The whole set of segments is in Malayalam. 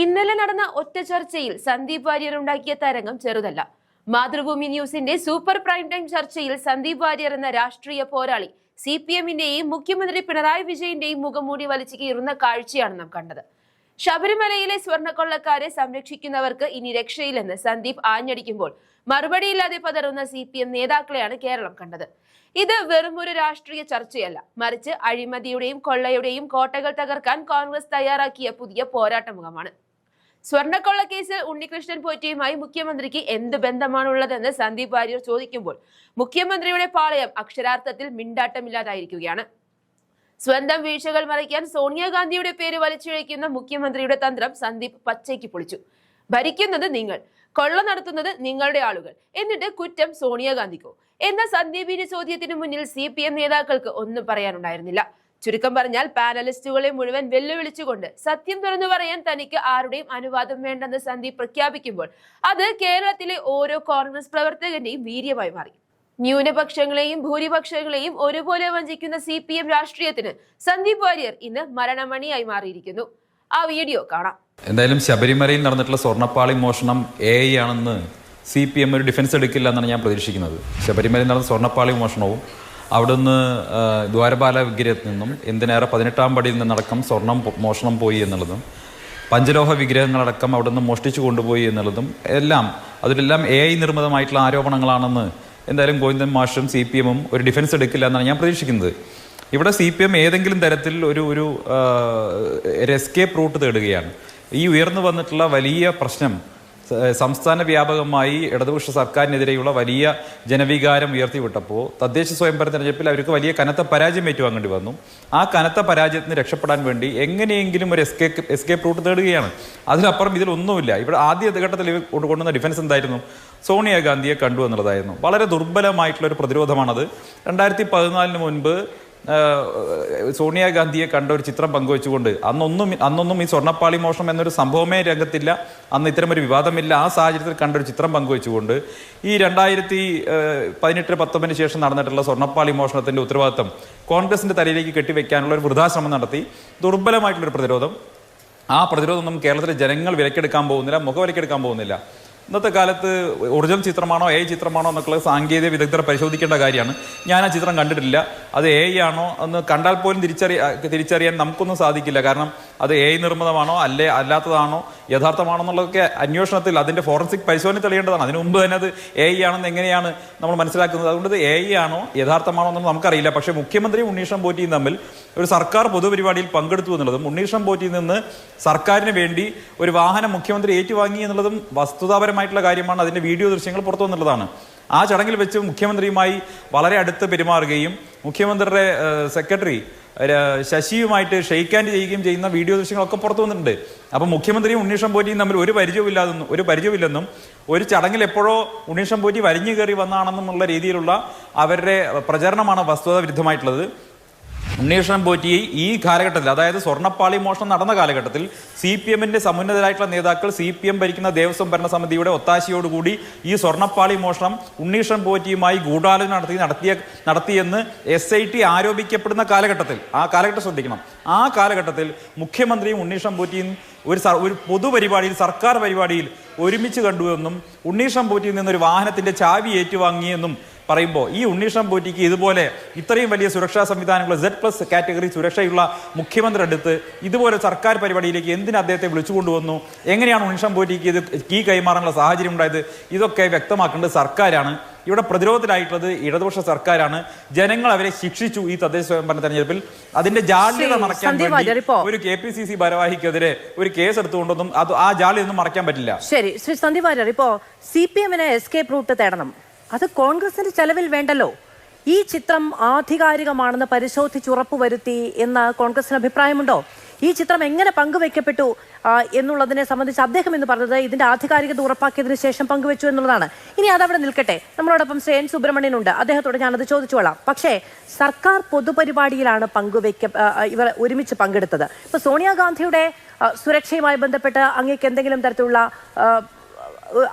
ഇന്നലെ നടന്ന ഒറ്റ ചർച്ചയിൽ സന്ദീപ് വാര്യർ ഉണ്ടാക്കിയ തരംഗം ചെറുതല്ല. മാതൃഭൂമി ന്യൂസിന്റെ സൂപ്പർ പ്രൈം ടൈം ചർച്ചയിൽ സന്ദീപ് വാര്യർ എന്ന രാഷ്ട്രീയ പോരാളി CPM-ന്റെയും മുഖ്യമന്ത്രി പിണറായി വിജയന്റെയും മുഖംമൂടി വലിച്ചു കീറുന്ന കാഴ്ചയാണ് നാം കണ്ടത്. ശബരിമലയിലെ സ്വർണ്ണക്കൊള്ളക്കാരെ സംരക്ഷിക്കുന്നവർക്ക് ഇനി രക്ഷയില്ലെന്ന് സന്ദീപ് ആഞ്ഞടിക്കുമ്പോൾ മറുപടിയില്ലാതെ പതറുന്ന CPM നേതാക്കളെയാണ് കേരളം കണ്ടത്. ഇത് വെറുമൊരു രാഷ്ട്രീയ ചർച്ചയല്ല, മറിച്ച് അഴിമതിയുടെയും കൊള്ളയുടെയും കോട്ടകൾ തകർക്കാൻ കോൺഗ്രസ് തയ്യാറാക്കിയ പുതിയ പോരാട്ട മുഖമാണ്. സ്വർണ്ണക്കൊള്ള കേസിൽ ഉണ്ണികൃഷ്ണൻ പോറ്റിയുമായി മുഖ്യമന്ത്രിക്ക് എന്ത് ബന്ധമാണുള്ളതെന്ന് സന്ദീപ് വാര്യർ ചോദിക്കുമ്പോൾ മുഖ്യമന്ത്രിയുടെ പാളയം അക്ഷരാർത്ഥത്തിൽ മിണ്ടാട്ടമില്ലാതായിരിക്കുകയാണ്. സ്വന്തം വീഴ്ചകൾ മറയ്ക്കാൻ സോണിയാഗാന്ധിയുടെ പേര് വലിച്ചിഴയ്ക്കുന്ന മുഖ്യമന്ത്രിയുടെ തന്ത്രം സന്ദീപ് പച്ചയ്ക്ക് പൊളിച്ചു. ഭരിക്കുന്നത് നിങ്ങൾ, കൊള്ള നടത്തുന്നത് നിങ്ങളുടെ ആളുകൾ, എന്നിട്ട് കുറ്റം സോണിയാഗാന്ധിക്കോ എന്ന സന്ദീപിന്റെ ചോദ്യത്തിന് മുന്നിൽ CPM നേതാക്കൾക്ക് ഒന്നും പറയാനുണ്ടായിരുന്നില്ല. ചുരുക്കം പറഞ്ഞാൽ പാനലിസ്റ്റുകളെ മുഴുവൻ വെല്ലുവിളിച്ചുകൊണ്ട് സത്യം തുറന്നു പറയാൻ തനിക്ക് ആരുടെയും അനുവാദം വേണ്ടെന്ന് സന്ദീപ് പ്രഖ്യാപിക്കുമ്പോൾ അത് കേരളത്തിലെ ഓരോ കോൺഗ്രസ് പ്രവർത്തകന്റെയും വീര്യമായി മാറി. ന്യൂനപക്ഷങ്ങളെയും ഭൂരിപക്ഷങ്ങളെയും ഒരുപോലെ വഞ്ചിക്കുന്ന CPM രാഷ്ട്രീയത്തിന് സന്ദീപ് വാര്യർ ഇന്ന് മരണമണിയായി മാറിയിരിക്കുന്നു. ആ വീഡിയോ കാണാം. എന്തായാലും ശബരിമലയിൽ നടന്നിട്ടുള്ള സ്വർണ്ണപ്പാളി മോഷണം AI ആണെന്ന് CPM ഒരു ഡിഫൻസ് എടുക്കില്ല എന്നാണ് ഞാൻ പ്രതീക്ഷിക്കുന്നത്. ശബരിമലയിൽ നടന്ന സ്വർണ്ണപ്പാളി മോഷണവും അവിടുന്ന് ദ്വാരപാല വിഗ്രഹത്തിൽ നിന്നും എന്തിനേറെ 18-ാം പടിയിൽ നിന്നടക്കം സ്വർണം മോഷണം പോയി എന്നുള്ളതും പഞ്ചലോഹ വിഗ്രഹങ്ങളടക്കം അവിടുന്ന് മോഷ്ടിച്ചു കൊണ്ടുപോയി എന്നുള്ളതും അതിലെല്ലാം AI നിർമ്മിതമായിട്ടുള്ള ആരോപണങ്ങളാണെന്ന് എന്തായാലും ഗോവിന്ദൻ മാഷും CPM-ഉം ഒരു ഡിഫൻസ് എടുക്കില്ല എന്നാണ് ഞാൻ പ്രതീക്ഷിക്കുന്നത്. ഇവിടെ CPM ഏതെങ്കിലും തരത്തിൽ ഒരു എസ്കേപ്പ് റൂട്ട് തേടുകയാണ്. ഈ ഉയർന്നു വന്നിട്ടുള്ള വലിയ പ്രശ്നം സംസ്ഥാന വ്യാപകമായി ഇടതുപക്ഷ സർക്കാരിനെതിരെയുള്ള വലിയ ജനവികാരം ഉയർത്തിവിട്ടപ്പോൾ തദ്ദേശ സ്വയംഭരണ തെരഞ്ഞെടുപ്പിൽ അവർക്ക് വലിയ കനത്ത പരാജയം ഏറ്റുവാങ്ങേണ്ടി വന്നു. ആ കനത്ത പരാജയത്തിന് രക്ഷപ്പെടാൻ വേണ്ടി എങ്ങനെയെങ്കിലും ഒരു എസ്കേപ്പ് റൂട്ട് തേടുകയാണ്. അതിനപ്പുറം ഇതിലൊന്നുമില്ല. ഇവിടെ ആദ്യ ഘട്ടത്തിൽ കൊണ്ടുവന്ന ഡിഫൻസ് എന്തായിരുന്നു? സോണിയാഗാന്ധിയെ കണ്ടു എന്നുള്ളതായിരുന്നു. വളരെ ദുർബലമായിട്ടുള്ള ഒരു പ്രതിരോധമാണത്. 2014 മുൻപ് സോണിയാഗാന്ധിയെ കണ്ട ഒരു ചിത്രം പങ്കുവെച്ചുകൊണ്ട് അന്നൊന്നും ഈ സ്വർണ്ണപ്പാളി മോഷണം എന്നൊരു സംഭവമേ രംഗത്തില്ല, അന്ന് ഇത്തരമൊരു വിവാദമില്ല. ആ സാഹചര്യത്തിൽ കണ്ടൊരു ചിത്രം പങ്കുവെച്ചുകൊണ്ട് ഈ 2018-19 ശേഷം നടന്നിട്ടുള്ള സ്വർണ്ണപ്പാളി മോഷണത്തിന്റെ ഉത്തരവാദിത്തം കോൺഗ്രസിന്റെ തലയിലേക്ക് കെട്ടിവെക്കാനുള്ള ഒരു വൃഥാശ്രമം നടത്തി. ദുർബലമായിട്ടുള്ളൊരു പ്രതിരോധം. ആ പ്രതിരോധമൊന്നും കേരളത്തിലെ ജനങ്ങൾ വിലക്കെടുക്കാൻ പോകുന്നില്ല, മുഖവിലക്കെടുക്കാൻ പോകുന്നില്ല. ഇന്നത്തെ കാലത്ത് ഒറിജിനൽ ചിത്രമാണോ AI ചിത്രമാണോ എന്നൊക്കെ സാങ്കേതിക വിദഗ്ധർ പരിശോധിക്കേണ്ട കാര്യമാണ്. ഞാൻ ആ ചിത്രം കണ്ടിട്ടില്ല. അത് AI ആണോ എന്ന് കണ്ടാൽ പോലും തിരിച്ചറിയാൻ നമുക്കൊന്നും സാധിക്കില്ല. കാരണം അത് AI നിർമ്മിതമാണോ അല്ലാത്തതാണോ യഥാർത്ഥമാണോ എന്നുള്ളതൊക്കെ അന്വേഷണത്തിൽ അതിന്റെ ഫോറൻസിക് പരിശോധന തെളിയേണ്ടതാണ്. അതിനു മുമ്പ് തന്നെ അത് AI ആണെന്ന് എങ്ങനെയാണ് നമ്മൾ മനസ്സിലാക്കുന്നത്? അതുകൊണ്ട് ഇത് AI ആണോ യഥാർത്ഥമാണോ എന്നൊന്നും നമുക്കറിയില്ല. പക്ഷേ മുഖ്യമന്ത്രിയും ഉണ്ണീഷൻ പോറ്റിയും തമ്മിൽ ഒരു സർക്കാർ പൊതുപരിപാടിയിൽ പങ്കെടുത്തു എന്നുള്ളതും ഉണ്ണീഷൻ പോറ്റിയിൽ നിന്ന് സർക്കാരിന് വേണ്ടി ഒരു വാഹനം മുഖ്യമന്ത്രി ഏറ്റുവാങ്ങി എന്നുള്ളതും വസ്തുതാപരമായിട്ടുള്ള കാര്യമാണ്. അതിന്റെ വീഡിയോ ദൃശ്യങ്ങൾ പുറത്തു വന്നുള്ളതാണ്. ആ ചടങ്ങിൽ വെച്ച് മുഖ്യമന്ത്രിയുമായി വളരെ അടുത്ത് പെരുമാറുകയും മുഖ്യമന്ത്രിയുടെ സെക്രട്ടറി ശശിയുമായിട്ട് ഷെയ്ക്ക് ഹാൻഡ് ചെയ്യുകയും ചെയ്യുന്ന വീഡിയോ ദൃശ്യങ്ങളൊക്കെ പുറത്തു വന്നിട്ടുണ്ട്. അപ്പം മുഖ്യമന്ത്രിയും ഉണ്ണീഷൻ പോറ്റിയും തമ്മിൽ ഒരു പരിചയമില്ലെന്നും ഒരു ചടങ്ങിൽ എപ്പോഴോ ഉണ്ണീഷൻ പോറ്റി വലിഞ്ഞു കയറി വന്നാണെന്നുള്ള രീതിയിലുള്ള അവരുടെ പ്രചരണമാണ് വസ്തുതാ വിരുദ്ധമായിട്ടുള്ളത്. ഉണ്ണീഷൻ പോറ്റി ഈ കാലഘട്ടത്തിൽ, അതായത് സ്വർണ്ണപ്പാളി മോഷണം നടന്ന കാലഘട്ടത്തിൽ CPM-ന്റെ സമുന്നതരായിട്ടുള്ള നേതാക്കൾ CPM ഭരിക്കുന്ന ദേവസ്വം ഭരണസമിതിയുടെ ഒത്താശയോടുകൂടി ഈ സ്വർണ്ണപ്പാളി മോഷണം ഉണ്ണീഷൻ പോറ്റിയുമായി ഗൂഢാലോചന നടത്തിയെന്ന് SIT ആരോപിക്കപ്പെടുന്ന കാലഘട്ടത്തിൽ, ആ കാലഘട്ടം ശ്രദ്ധിക്കണം, ആ കാലഘട്ടത്തിൽ മുഖ്യമന്ത്രിയും ഉണ്ണീഷൻ പോറ്റിയും ഒരു പൊതുപരിപാടിയിൽ, സർക്കാർ പരിപാടിയിൽ ഒരുമിച്ച് കണ്ടുവെന്നും ഉണ്ണീഷൻ പോറ്റിയിൽ നിന്നൊരു വാഹനത്തിന്റെ ചാവി ഏറ്റുവാങ്ങിയെന്നും പറയുമ്പോൾ ഈ ഉണ്ണീഷൻ പോറ്റിക്ക് ഇതുപോലെ ഇത്രയും വലിയ സുരക്ഷാ സംവിധാനങ്ങൾ Z+ കാറ്റഗറി സുരക്ഷയുള്ള മുഖ്യമന്ത്രി അടുത്ത് ഇതുപോലെ സർക്കാർ പരിപാടിയിലേക്ക് എന്തിന് അദ്ദേഹത്തെ വിളിച്ചുകൊണ്ടുവന്നു? എങ്ങനെയാണ് ഉണ്ണീഷൻ പോറ്റിക്ക് ഇത് കീ കൈമാറാനുള്ള സാഹചര്യം ഉണ്ടായത്? ഇതൊക്കെ വ്യക്തമാക്കേണ്ടത് സർക്കാരാണ്. ഇവിടെ പ്രതിരോധത്തിലായിട്ടുള്ളത് ഇടതുപക്ഷ സർക്കാരാണ്. ജനങ്ങൾ അവരെ ശിക്ഷിച്ചു ഈ തദ്ദേശ സ്വയംഭരണ തെരഞ്ഞെടുപ്പിൽ. അതിന്റെ ജാള്യത മറയ്ക്കാൻ വേണ്ടി ഒരു KPCC ഭാരവാഹിക്കെതിരെ ഒരു കേസ് എടുത്തുകൊണ്ടൊന്നും ആ ജാള്യൊന്നും മറയ്ക്കാൻ പറ്റില്ല. ശരി, ശ്രീ സന്ദീപ് വാര്യർ, ഇപ്പോ CPM-ന് എസ്കേപ്പ് റൂട്ട് തേടണം, അത് കോൺഗ്രസിന്റെ ചെലവിൽ വേണ്ടല്ലോ. ഈ ചിത്രം ആധികാരികമാണെന്ന് പരിശോധിച്ച് ഉറപ്പുവരുത്തി എന്ന് കോൺഗ്രസിന് അഭിപ്രായമുണ്ടോ? ഈ ചിത്രം എങ്ങനെ പങ്കുവെക്കപ്പെട്ടു എന്നുള്ളതിനെ സംബന്ധിച്ച് അദ്ദേഹം എന്ന് പറഞ്ഞത് ഇതിന്റെ ആധികാരികത ഉറപ്പാക്കിയതിനു ശേഷം പങ്കുവെച്ചു എന്നുള്ളതാണ്. ഇനി അതവിടെ നിൽക്കട്ടെ. നമ്മളോടൊപ്പം ശ്രീ N. സുബ്രഹ്മണ്യൻ ഉണ്ട്. അദ്ദേഹത്തോട് ഞാനത് ചോദിച്ചോളാം. പക്ഷേ സർക്കാർ പൊതുപരിപാടിയിലാണ് ഇവർ ഒരുമിച്ച് പങ്കെടുത്തത്. ഇപ്പൊ സോണിയാഗാന്ധിയുടെ സുരക്ഷയുമായി ബന്ധപ്പെട്ട് അങ്ങേക്ക് എന്തെങ്കിലും തരത്തിലുള്ള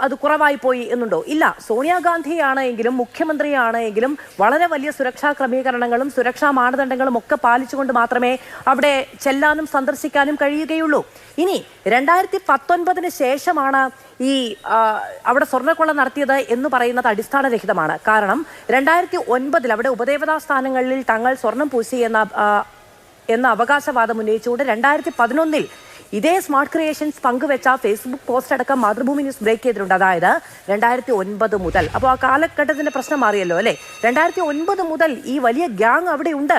അത് കുറവായി പോയി എന്നുണ്ടോ? ഇല്ല. സോണിയാഗാന്ധിയാണ് എങ്കിലും മുഖ്യമന്ത്രിയാണ് എങ്കിലും വളരെ വലിയ സുരക്ഷാ ക്രമീകരണങ്ങളും സുരക്ഷാ മാനദണ്ഡങ്ങളും ഒക്കെ പാലിച്ചുകൊണ്ട് മാത്രമേ അവിടെ ചെല്ലാനും സന്ദർശിക്കാനും കഴിയുകയുള്ളൂ. ഇനി 2019 ശേഷമാണ് ഈ അവിടെ സ്വർണ്ണക്കൊള്ള നടത്തിയത് എന്ന് പറയുന്നത് അടിസ്ഥാനരഹിതമാണ്. കാരണം 2009 അവിടെ ഉപദേവതാ സ്ഥാനങ്ങളിൽ തങ്ങൾ സ്വർണം പൂശി എന്ന അവകാശവാദം ഉന്നയിച്ചുകൊണ്ട് 2011 ഇതേ സ്മാർട്ട് ക്രിയേഷൻസ് പങ്കുവെച്ച ഫേസ്ബുക്ക് പോസ്റ്റ് അടക്കം മാതൃഭൂമി ന്യൂസ് ബ്രേക്ക് ചെയ്തിട്ടുണ്ട്. അതായത് 2009 മുതൽ. അപ്പോൾ ആ കാലഘട്ടത്തിന്റെ പ്രശ്നം മാറിയല്ലോ അല്ലെ. 2009 മുതൽ ഈ വലിയ ഗ്യാങ് അവിടെ ഉണ്ട്.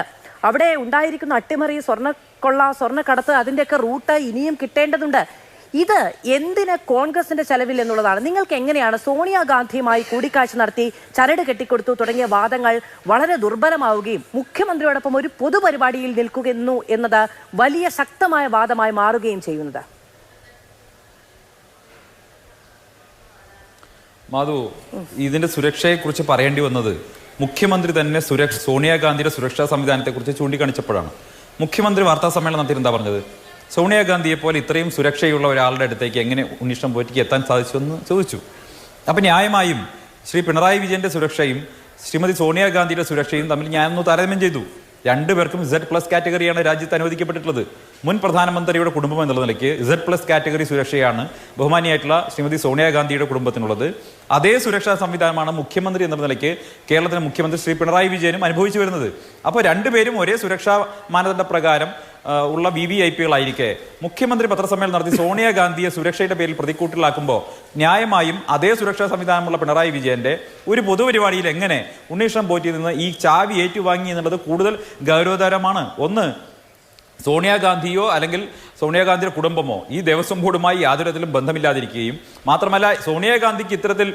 അവിടെ ഉണ്ടായിരിക്കുന്ന അട്ടിമറി, സ്വർണ്ണക്കൊള്ള, സ്വർണ്ണക്കടത്ത്, അതിൻ്റെയൊക്കെ റൂട്ട് ഇനിയും കിട്ടേണ്ടതുണ്ട്. ഇത് എന്തിന് കോൺഗ്രസിന്റെ ചെലവിൽ എന്നുള്ളതാണ്. നിങ്ങൾക്ക് എങ്ങനെയാണ് സോണിയാഗാന്ധിയുമായി കൂടിക്കാഴ്ച നടത്തി ചരട് കെട്ടിക്കൊടുത്തു തുടങ്ങിയ വാദങ്ങൾ വളരെ ദുർബലമാവുകയും മുഖ്യമന്ത്രിയോടൊപ്പം ഒരു പൊതുപരിപാടിയിൽ നിൽക്കുന്നു എന്നത് വലിയ ശക്തമായ വാദമായി മാറുകയും ചെയ്യുന്നത്? മാധു, ഇതിന്റെ സുരക്ഷയെക്കുറിച്ച് പറയേണ്ടി വന്നത് മുഖ്യമന്ത്രി തന്നെ സോണിയാഗാന്ധിയുടെ സുരക്ഷാ സംവിധാനത്തെക്കുറിച്ച് ചൂണ്ടിക്കാണിച്ചപ്പോഴാണ്. മുഖ്യമന്ത്രി വാർത്താ സമ്മേളനം നടത്തി എന്താ പറഞ്ഞത്? സോണിയാഗാന്ധിയെ പോലെ ഇത്രയും സുരക്ഷയുള്ള ഒരാളുടെ അടുത്തേക്ക് എങ്ങനെ ഉണ്ണികൃഷ്ണൻ പോറ്റിക്ക് എത്താൻ സാധിച്ചു എന്ന് ചോദിച്ചു. അപ്പം ന്യായമായും ശ്രീ പിണറായി വിജയന്റെ സുരക്ഷയും ശ്രീമതി സോണിയാഗാന്ധിയുടെ സുരക്ഷയും തമ്മിൽ ഞാനൊന്ന് താരതമ്യം ചെയ്തു. രണ്ടുപേർക്കും Z+ കാറ്റഗറിയാണ് രാജ്യത്ത് അനുവദിക്കപ്പെട്ടിട്ടുള്ളത്. മുൻ പ്രധാനമന്ത്രിയുടെ കുടുംബം എന്നുള്ള നിലയ്ക്ക് Z+ കാറ്റഗറി സുരക്ഷയാണ് ബഹുമാനിയായിട്ടുള്ള ശ്രീമതി സോണിയാഗാന്ധിയുടെ കുടുംബത്തിനുള്ളത്. അതേ സുരക്ഷാ സംവിധാനമാണ് മുഖ്യമന്ത്രി എന്ന നിലയ്ക്ക് കേരളത്തിലെ മുഖ്യമന്ത്രി ശ്രീ പിണറായി വിജയനും അനുഭവിച്ചു വരുന്നത്. അപ്പോൾ രണ്ടുപേരും ഒരേ സുരക്ഷാ മാനദണ്ഡ പ്രകാരം ഉള്ള VVIPകളായിരിക്കെ മുഖ്യമന്ത്രി പത്രസമ്മേളനം നടത്തി സോണിയാഗാന്ധിയെ സുരക്ഷയുടെ പേരിൽ പ്രതിക്കൂട്ടിലാക്കുമ്പോൾ ന്യായമായും അതേ സുരക്ഷാ സംവിധാനമുള്ള പിണറായി വിജയന്റെ ഒരു പൊതുപരിപാടിയിൽ എങ്ങനെ ഉണ്ണികൃഷ്ണൻ പോറ്റിയിൽ നിന്ന് ഈ ചാവി ഏറ്റുവാങ്ങി എന്നുള്ളത് കൂടുതൽ ഗൗരവതരമാണ്. ഒന്ന്, സോണിയാഗാന്ധിയോ അല്ലെങ്കിൽ സോണിയാഗാന്ധിയുടെ കുടുംബമോ ഈ ദേവസ്വം ബോർഡുമായി യാതൊരു തരത്തിലും ബന്ധമില്ലാതിരിക്കുകയും മാത്രമല്ല സോണിയാഗാന്ധിക്ക് ഇത്തരത്തിൽ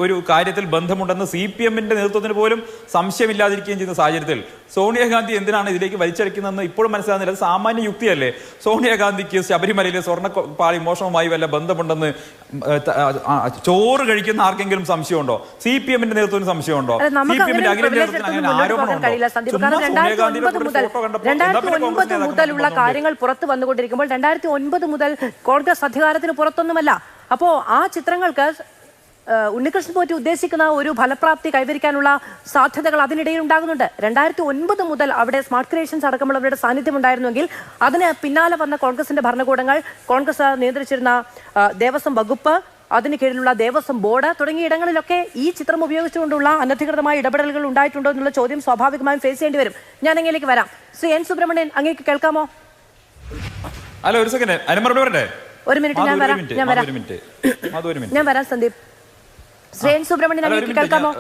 ഒരു കാര്യത്തിൽ ബന്ധമുണ്ടെന്ന് CPMന്റെ നേതൃത്വത്തിന് പോലും സംശയമില്ലാതിരിക്കുകയും ചെയ്യുന്ന സാഹചര്യത്തിൽ സോണിയാഗാന്ധി എന്തിനാണ് ഇതിലേക്ക് വലിച്ചടയ്ക്കുന്നതെന്ന് ഇപ്പോഴും മനസ്സിലാകുന്നില്ല. അത് സാമാന്യ യുക്തിയല്ലേ? സോണിയാഗാന്ധിക്ക് ശബരിമലയിലെ സ്വർണ്ണപ്പാളി മോഷണവുമായി വല്ല ബന്ധമുണ്ടെന്ന് ചോറ് കഴിക്കുന്ന ആർക്കെങ്കിലും സംശയമുണ്ടോ? CPMന്റെ നേതൃത്വത്തിന് സംശയമുണ്ടോ? CPMന്റെ അഖില നേതൃത്വത്തിന് അങ്ങനെ ആരോപണമുണ്ടോ? മുതലുള്ള കാര്യങ്ങൾ പുറത്തു വന്നുകൊണ്ടിരിക്കുമ്പോൾ 2009 മുതൽ കോൺഗ്രസ് അധികാരത്തിന് പുറത്തൊന്നുമല്ല. അപ്പോ ആ ചിത്രങ്ങൾക്ക് ഉണ്ണികൃഷ്ണൻ പോറ്റി ഉദ്ദേശിക്കുന്ന ഒരു ഫലപ്രാപ്തി കൈവരിക്കാനുള്ള സാധ്യതകൾ അതിനിടയിൽ ഉണ്ടാകുന്നുണ്ട്. 2009 മുതൽ അവിടെ സ്മാർട്ട് ക്രിയേഷൻസ് അടക്കമുള്ളവരുടെ സാന്നിധ്യം ഉണ്ടായിരുന്നെങ്കിൽ അതിന് പിന്നാലെ വന്ന കോൺഗ്രസിന്റെ ഭരണകൂടങ്ങൾ, കോൺഗ്രസ് നിയന്ത്രിച്ചിരുന്ന ദേവസ്വം വകുപ്പ്, അതിന് കീഴിലുള്ള ദേവസ്വം ബോർഡ് തുടങ്ങിയ ഇടങ്ങളിലൊക്കെ ഈ ചിത്രം ഉപയോഗിച്ചുകൊണ്ടുള്ള അനധികൃതമായ ഇടപെടലുകൾ ഉണ്ടായിട്ടുണ്ടോ എന്നുള്ള ചോദ്യം സ്വാഭാവികമായും ഫേസ് ചെയ്യേണ്ടി വരും. ഞാൻ അങ്ങയിലേക്ക് വരാം. ശ്രീ N. സുബ്രഹ്മണ്യൻ, അങ്ങേക്ക് കേൾക്കാമോ? അല്ല, ഒരു സെക്കൻഡ്, അതിന് മറുപടി പറയട്ടെ. ഒരു മിനിറ്റ്, ഞാൻ വരാം സന്ദീപ്. ശ്രീ N. സുബ്രഹ്മണ്യൻ, അങ്ങേക്ക് കേൾക്കാമോ?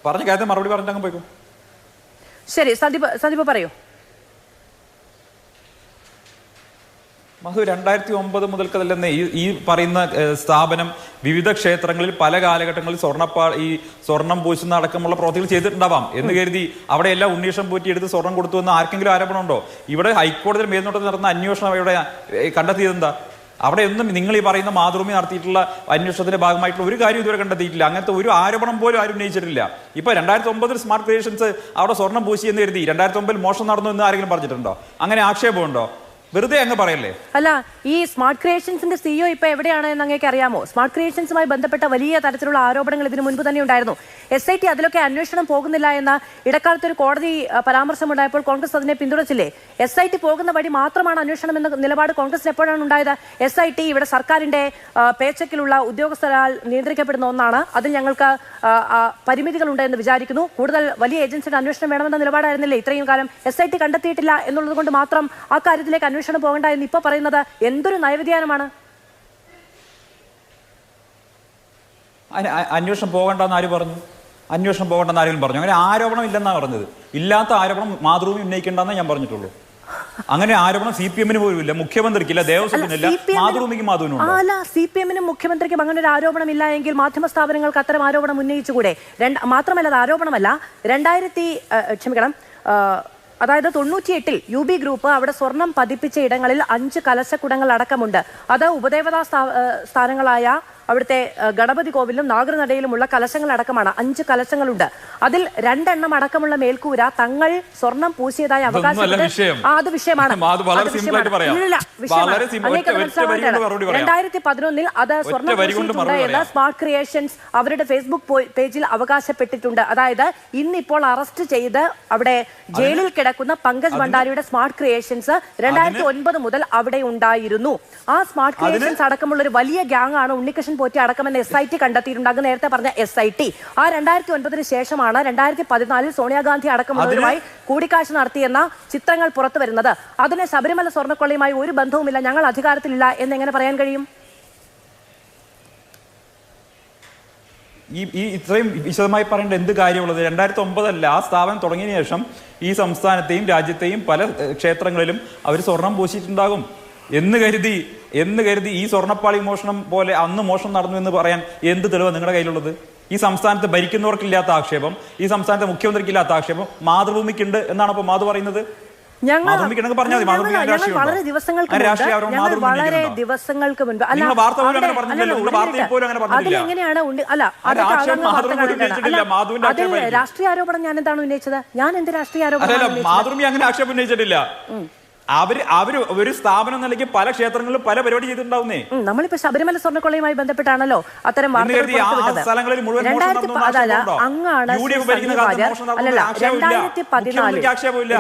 പറഞ്ഞ കാര്യത്തിൽ മറുപടി പറഞ്ഞിട്ട് പോയിക്കോ. ശരി, സന്ദീപ് പറയൂ. മധു, 2009 മുതൽക്കതല്ലെന്ന് ഈ പറയുന്ന സ്ഥാപനം വിവിധ ക്ഷേത്രങ്ങളിൽ പല കാലഘട്ടങ്ങളിൽ സ്വർണം പൂശുന്ന അടക്കമുള്ള പ്രവൃത്തികൾ ചെയ്തിട്ടുണ്ടാവാം എന്ന് കരുതി അവിടെയെല്ലാം ഉണ്ണികൃഷ്ണൻ പോറ്റി എടുത്ത് സ്വർണം കൊടുത്തു എന്ന് ആർക്കെങ്കിലും ആരോപണമുണ്ടോ? ഇവിടെ ഹൈക്കോടതിയിൽ മേൽനോട്ടത്തിൽ നടന്ന അന്വേഷണം ഇവിടെ കണ്ടെത്തിയതെന്താ? അവിടെ ഒന്നും നിങ്ങൾ ഈ പറയുന്ന മാതൃഭൂമി നടത്തിയിട്ടുള്ള അന്വേഷണത്തിന്റെ ഭാഗമായിട്ടുള്ള ഒരു കാര്യം ഇതുവരെ കണ്ടെത്തിയിട്ടില്ല. അങ്ങനത്തെ ഒരു ആരോപണം പോലും ആരും ഉന്നയിച്ചിട്ടില്ല. ഇപ്പൊ 2009 സ്മാർട്ട് ക്രിയേഷൻസ് അവിടെ സ്വർണം പൂശി എന്ന് കരുതി 2009 മോഷണം നടന്നു എന്ന് ആരെങ്കിലും പറഞ്ഞിട്ടുണ്ടോ? അങ്ങനെ ആക്ഷേപമുണ്ടോ? വെറുതെ അങ്ങ് പറയല്ലേ. അല്ല, ഈ സ്മാർട്ട് ക്രിയേഷൻസിന്റെ CEO ഇപ്പൊ എവിടെയാണ് എന്ന് അങ്ങേക്ക് അറിയാമോ? സ്മാർട്ട് ക്രിയേഷൻസുമായി ബന്ധപ്പെട്ട വലിയ തരത്തിലുള്ള ആരോപണങ്ങൾ ഇതിനു മുൻപ് തന്നെ ഉണ്ടായിരുന്നു. SIT അതിലൊക്കെ അന്വേഷണം പോകുന്നില്ല എന്ന ഇടക്കാലത്ത് ഒരു കോടതി പരാമർശമുണ്ടായപ്പോൾ കോൺഗ്രസ് അതിനെ പിന്തുണച്ചില്ലേ? SIT പോകുന്ന വഴി മാത്രമാണ് അന്വേഷണം എന്ന നിലപാട് കോൺഗ്രസിന് എപ്പോഴാണ് ഉണ്ടായത്? SIT ഇവിടെ സർക്കാരിന്റെ പേച്ചക്കിലുള്ള ഉദ്യോഗസ്ഥരാൽ നിയന്ത്രിക്കപ്പെടുന്ന ഒന്നാണ്. അതിൽ ഞങ്ങൾക്ക് പരിമിതികളുണ്ട് എന്ന് വിചാരിക്കുന്നു. കൂടുതൽ വലിയ ഏജൻസിയുടെ അന്വേഷണം വേണമെന്ന നിലപാടായിരുന്നില്ലേ ഇത്രയും കാലം? SIT കണ്ടെത്തിയിട്ടില്ല എന്നുള്ളത് കൊണ്ട് മാത്രം ആ കാര്യത്തിലേക്ക് അന്വേഷണം പോകണ്ട എന്ന് ഇപ്പൊ പറയുന്നത് എന്തൊരു നയവ്യതിയാനമാണ്? അന്വേഷണം പോകണ്ടെന്ന് ആര് പറഞ്ഞു? അന്വേഷണം പോകണ്ടെന്ന് ആരെങ്കിലും പറഞ്ഞു? അങ്ങനെ ആരോപണം ഇല്ലെന്നാണ് പറഞ്ഞത്. ഇല്ലാത്ത ആരോപണം മാതൃഭൂമി ഉന്നയിക്കേണ്ടെന്ന് ഞാൻ പറഞ്ഞിട്ടുള്ളൂ. അങ്ങനെ ആരോപണം CPMന് പോലും ഇല്ല, മുഖ്യമന്ത്രിക്കില്ല, ദേവസ്വത്തിനില്ല, മാതൃഭൂമിക്ക് മാധുവിനുണ്ട്. അല്ല, CPMനും മുഖ്യമന്ത്രിക്കും അങ്ങനെ ഒരു ആരോപണം ഇല്ല എങ്കിൽ മാധ്യമ സ്ഥാപനങ്ങൾക്ക് അത്തരം ആരോപണം ഉന്നയിച്ചുകൂടെ? മാത്രമല്ല, അത് ആരോപണമല്ല. 98 UB ഗ്രൂപ്പ് അവിടെ സ്വർണം പതിപ്പിച്ച ഇടങ്ങളിൽ 5 കലശക്കുടങ്ങൾ അടക്കമുണ്ട്. അത് ഉപദേവതാ സ്ഥാനങ്ങളായ അവിടുത്തെ ഗണപതി കോവിലും നാഗർനടയിലുമുള്ള കലശങ്ങളടക്കമാണ്. 5 കലശങ്ങളുണ്ട്. അതിൽ 2 എണ്ണം അടക്കമുള്ള മേൽക്കൂര തങ്ങൾ സ്വർണം പൂശിയതായി അവകാശപ്പെട്ടു. അത് വിഷയമാണ്. 2011 അത് സ്വർണം പൂശിയിട്ടുണ്ട് എന്ന് സ്മാർട്ട് ക്രിയേഷൻസ് അവരുടെ ഫേസ്ബുക്ക് പേജിൽ അവകാശപ്പെട്ടിട്ടുണ്ട്. അതായത് ഇന്നിപ്പോൾ അറസ്റ്റ് ചെയ്ത് അവിടെ ജയിലിൽ കിടക്കുന്ന പങ്കജ് ഭണ്ഡാരിയുടെ സ്മാർട്ട് ക്രിയേഷൻസ് 2009 മുതൽ അവിടെ ഉണ്ടായിരുന്നു. ആ സ്മാർട്ട് ക്രിയേഷൻസ് അടക്കമുള്ള ഒരു വലിയ ഗ്യാങ് ആണ് ഉണ്ണികൃഷ്ണൻ പോറ്റി അടക്കമെന്ന് SIT കണ്ടെത്തിയിട്ടുണ്ട്. അങ്ങ് നേരത്തെ പറഞ്ഞ SIT. ആ 2009 ശേഷമാണ് 2014 സോണിയാഗാന്ധി അടക്കമുള്ളവരുമായി കൂടിക്കാഴ്ച നടത്തിയെന്ന ചിത്രങ്ങൾ പുറത്തു വരുന്നത്. അതിന് ശബരിമല സ്വർണ്ണക്കൊള്ളയുമായി ഒരു ബന്ധവുമില്ല, ഞങ്ങൾ അധികാരത്തിലില്ല എന്നെങ്ങനെ പറയാൻ കഴിയും? ഈ ഇത്രയും വിശദമായി പറയേണ്ട എന്ത് കാര്യമുള്ളത്? 2009 ആ സ്ഥാപനം തുടങ്ങിയതിനു ശേഷം ഈ സംസ്ഥാനത്തെയും രാജ്യത്തെയും പല ക്ഷേത്രങ്ങളിലും അവർ സ്വർണം പൂശിയിട്ടുണ്ടാകും എന്ന് കരുതി ഈ സ്വർണ്ണപ്പാളി മോഷണം പോലെ അന്ന് മോഷണം നടന്നു എന്ന് പറയാൻ എന്ത് തെളിവ് നിങ്ങളുടെ കയ്യിലുള്ളത്? ഈ സംസ്ഥാനത്ത് ഭരിക്കുന്നവർക്കില്ലാത്ത ആക്ഷേപം, ഈ സംസ്ഥാനത്തെ മുഖ്യമന്ത്രിക്കില്ലാത്ത ആക്ഷേപം മാതൃഭൂമിക്കുണ്ട് എന്നാണ് ഇപ്പൊ മാധു പറയുന്നത്. വളരെ ദിവസങ്ങൾക്ക് മുൻപ് അതിലെങ്ങനെയാണ് അതിൽ രാഷ്ട്രീയ ആരോപണം ഞാൻ എന്താണ് ഉന്നയിച്ചത്? ഞാൻ എന്ത് രാഷ്ട്രീയ ആരോപണം? മാതൃഭൂമി അങ്ങനെ ആക്ഷേപം ഉന്നയിച്ചിട്ടില്ല. അവര് ഒരു സ്ഥാപനം നിലയ്ക്ക് പല ക്ഷേത്രങ്ങളിലും പല പരിപാടി ചെയ്തിട്ടുണ്ടാവുന്നേ. നമ്മളിപ്പോ ശബരിമല സ്വർണ്ണക്കൊള്ളയുമായി ബന്ധപ്പെട്ടാണല്ലോ അത്തരം വാർത്തകൾ സ്ഥലങ്ങളിൽ മുഴുവൻ അങ്ങാണ് 2014 ആക്ഷേപമില്ല.